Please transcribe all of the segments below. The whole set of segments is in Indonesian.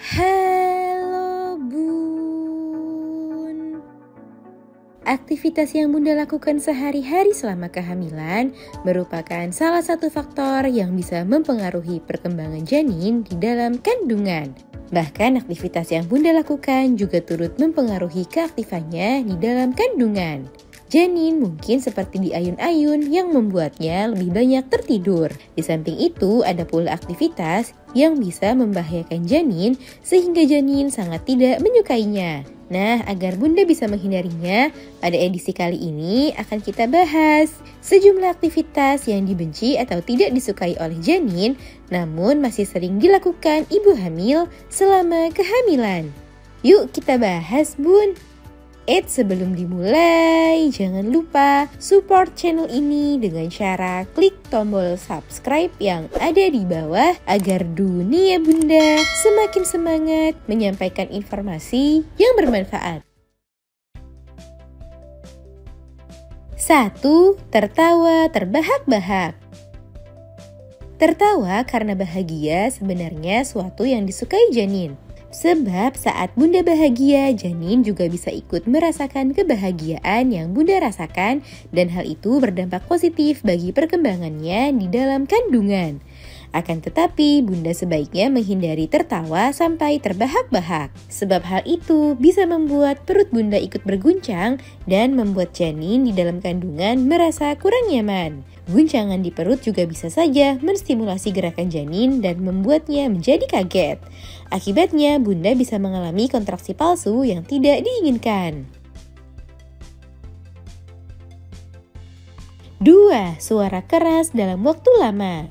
Halo Bun. Aktivitas yang Bunda lakukan sehari-hari selama kehamilan merupakan salah satu faktor yang bisa mempengaruhi perkembangan janin di dalam kandungan. Bahkan aktivitas yang Bunda lakukan juga turut mempengaruhi keaktifannya di dalam kandungan. Janin mungkin seperti di ayun-ayun yang membuatnya lebih banyak tertidur. Di samping itu, ada pula aktivitas yang bisa membahayakan janin sehingga janin sangat tidak menyukainya. Nah, agar Bunda bisa menghindarinya, pada edisi kali ini akan kita bahas sejumlah aktivitas yang dibenci atau tidak disukai oleh janin, namun masih sering dilakukan ibu hamil selama kehamilan. Yuk kita bahas, Bun! Sebelum dimulai, jangan lupa support channel ini dengan cara klik tombol subscribe yang ada di bawah agar dunia Bunda semakin semangat menyampaikan informasi yang bermanfaat. 1. Tertawa terbahak-bahak. Tertawa karena bahagia sebenarnya suatu yang disukai janin. Sebab saat Bunda bahagia, janin juga bisa ikut merasakan kebahagiaan yang Bunda rasakan dan hal itu berdampak positif bagi perkembangannya di dalam kandungan. Akan tetapi, Bunda sebaiknya menghindari tertawa sampai terbahak-bahak. Sebab hal itu bisa membuat perut Bunda ikut berguncang dan membuat janin di dalam kandungan merasa kurang nyaman. Guncangan di perut juga bisa saja menstimulasi gerakan janin dan membuatnya menjadi kaget. Akibatnya, Bunda bisa mengalami kontraksi palsu yang tidak diinginkan. 2. Suara keras dalam waktu lama.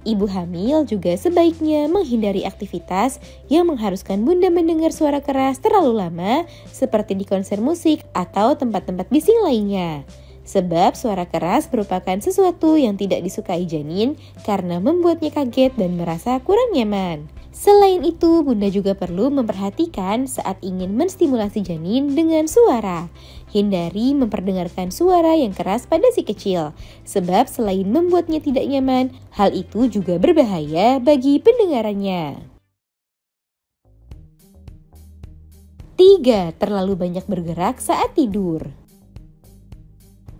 Ibu hamil juga sebaiknya menghindari aktivitas yang mengharuskan Bunda mendengar suara keras terlalu lama seperti di konser musik atau tempat-tempat bising lainnya. Sebab suara keras merupakan sesuatu yang tidak disukai janin karena membuatnya kaget dan merasa kurang nyaman. Selain itu, Bunda juga perlu memperhatikan saat ingin menstimulasi janin dengan suara. Hindari memperdengarkan suara yang keras pada si kecil, sebab selain membuatnya tidak nyaman, hal itu juga berbahaya bagi pendengarannya. 3. Terlalu banyak bergerak saat tidur.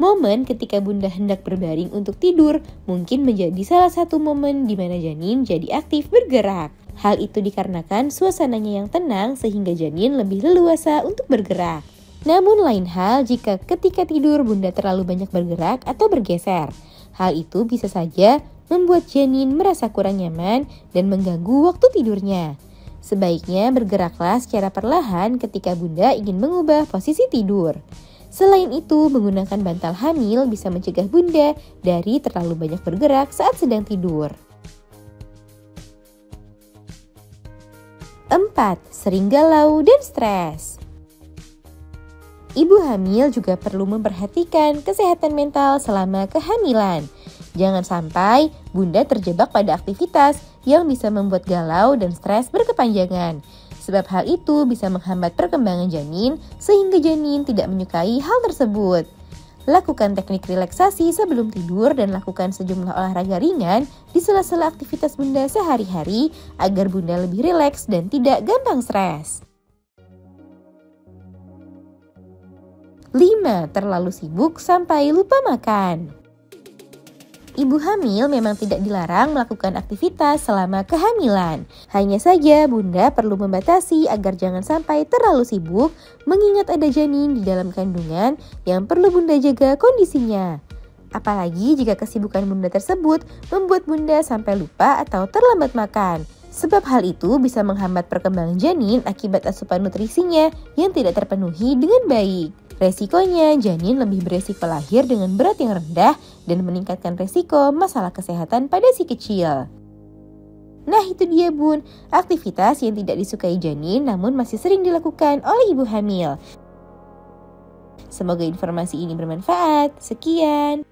Momen ketika Bunda hendak berbaring untuk tidur mungkin menjadi salah satu momen di mana janin jadi aktif bergerak. Hal itu dikarenakan suasananya yang tenang sehingga janin lebih leluasa untuk bergerak. Namun lain hal jika ketika tidur Bunda terlalu banyak bergerak atau bergeser. Hal itu bisa saja membuat janin merasa kurang nyaman dan mengganggu waktu tidurnya. Sebaiknya bergeraklah secara perlahan ketika Bunda ingin mengubah posisi tidur. Selain itu, menggunakan bantal hamil bisa mencegah Bunda dari terlalu banyak bergerak saat sedang tidur. 4. Sering galau dan stres. Ibu hamil juga perlu memperhatikan kesehatan mental selama kehamilan. Jangan sampai Bunda terjebak pada aktivitas yang bisa membuat galau dan stres berkepanjangan. Sebab hal itu bisa menghambat perkembangan janin sehingga janin tidak menyukai hal tersebut. Lakukan teknik relaksasi sebelum tidur dan lakukan sejumlah olahraga ringan di sela-sela aktivitas Bunda sehari-hari agar Bunda lebih rileks dan tidak gampang stres. 5. Terlalu sibuk sampai lupa makan. Ibu hamil memang tidak dilarang melakukan aktivitas selama kehamilan. Hanya saja Bunda perlu membatasi agar jangan sampai terlalu sibuk mengingat ada janin di dalam kandungan yang perlu Bunda jaga kondisinya. Apalagi jika kesibukan Bunda tersebut membuat Bunda sampai lupa atau terlambat makan. Sebab hal itu bisa menghambat perkembangan janin akibat asupan nutrisinya yang tidak terpenuhi dengan baik. Resikonya, janin lebih beresiko lahir dengan berat yang rendah dan meningkatkan resiko masalah kesehatan pada si kecil. Nah itu dia Bun, aktivitas yang tidak disukai janin namun masih sering dilakukan oleh ibu hamil. Semoga informasi ini bermanfaat. Sekian.